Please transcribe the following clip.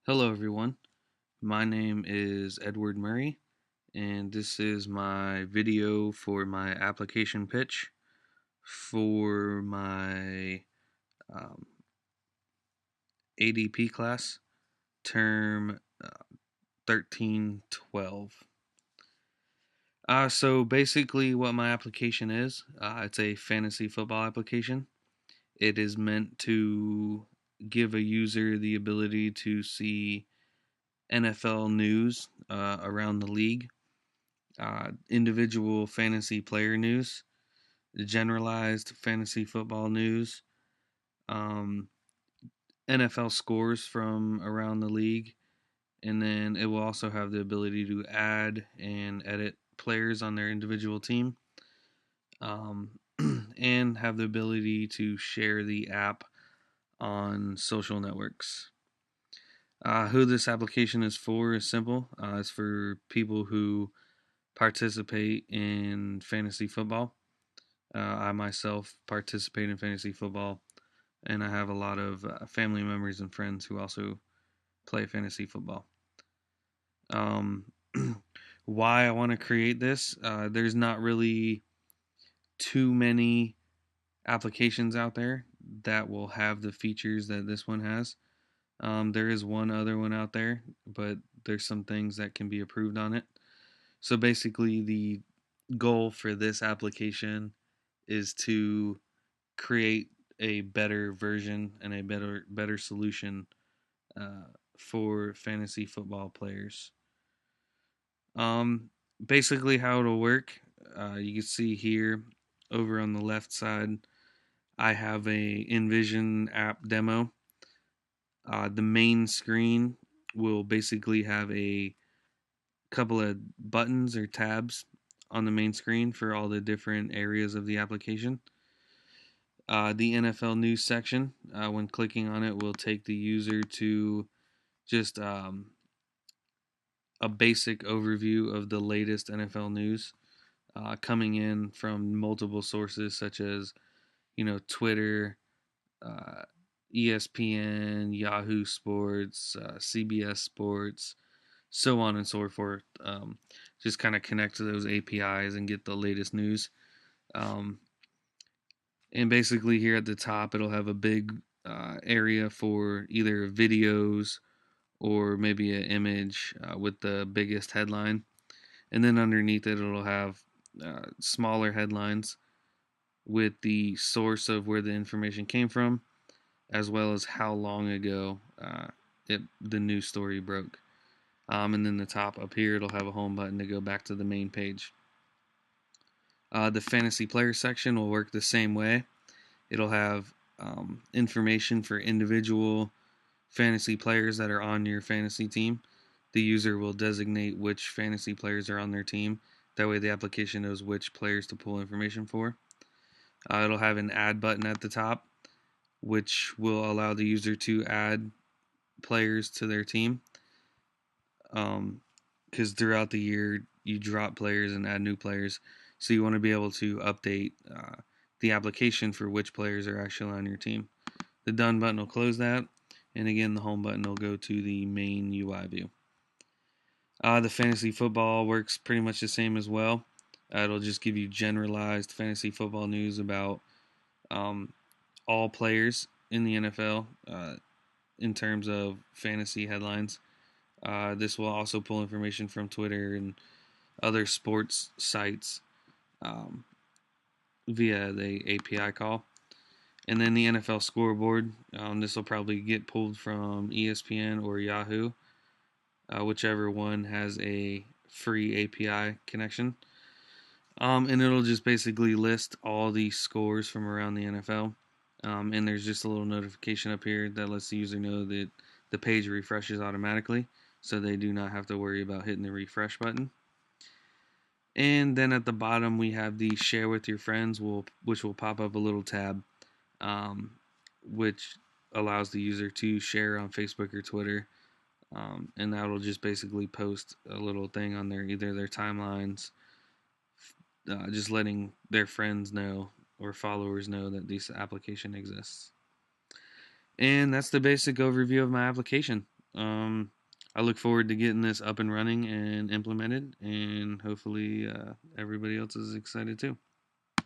Hello, everyone. My name is Edward Murray, and this is my video for my application pitch for my um, ADP class, term 1312. So basically, what my application is, it's a fantasy football application. It is meant to give a user the ability to see NFL news around the league, individual fantasy player news, generalized fantasy football news, um, NFL scores from around the league, and then it will also have the ability to add and edit players on their individual team, um, and have the ability to share the app on social networks. Who this application is for is simple. It's for people who participate in fantasy football. I myself participate in fantasy football, and I have a lot of family members and friends who also play fantasy football. Um, why I want to create this? There's not really too many applications out there that will have the features that this one has. There is one other one out there, but there's some things that can be improved on it. So basically, the goal for this application is to create a better version and a better solution uh, for fantasy football players. Um, Basically, how it'll work, you can see here over on the left side, I have a InVision app demo. The main screen will basically have a couple of buttons or tabs on the main screen for all the different areas of the application. The NFL news section, when clicking on it, will take the user to just a basic overview of the latest NFL news, coming in from multiple sources such as Twitter, uh, ESPN, Yahoo Sports, CBS Sports, so on and so forth. Just kind of connect to those APIs and get the latest news. Um, and basically, here at the top, it'll have a big area for either videos or maybe an image with the biggest headline. And then underneath it, it'll have smaller headlines with the source of where the information came from, as well as how long ago the news story broke. And then the top up here, it'll have a home button to go back to the main page. The fantasy player section will work the same way. It'll have information for individual fantasy players that are on your fantasy team. The user will designate which fantasy players are on their team. That way, the application knows which players to pull information for. It'll have an add button at the top, which will allow the user to add players to their team. Because throughout the year, you drop players and add new players. So you want to be able to update the application for which players are actually on your team. The done button will close that. And again, the home button will go to the main UI view. The fantasy football works pretty much the same as well. It'll just give you generalized fantasy football news about um, all players in the NFL in terms of fantasy headlines. This will also pull information from Twitter and other sports sites um, via the API call. And then the NFL scoreboard. This will probably get pulled from ESPN or Yahoo, whichever one has a free API connection. And it'll just basically list all the scores from around the NFL. And there's just a little notification up here that lets the user know that the page refreshes automatically, so they do not have to worry about hitting the refresh button. And then at the bottom, we have the share with your friends, which will pop up a little tab, um, which allows the user to share on Facebook or Twitter. And that'll just basically post a little thing on either their timelines, just letting their friends know or followers know that this application exists. And that's the basic overview of my application. I look forward to getting this up and running and implemented, and hopefully everybody else is excited too.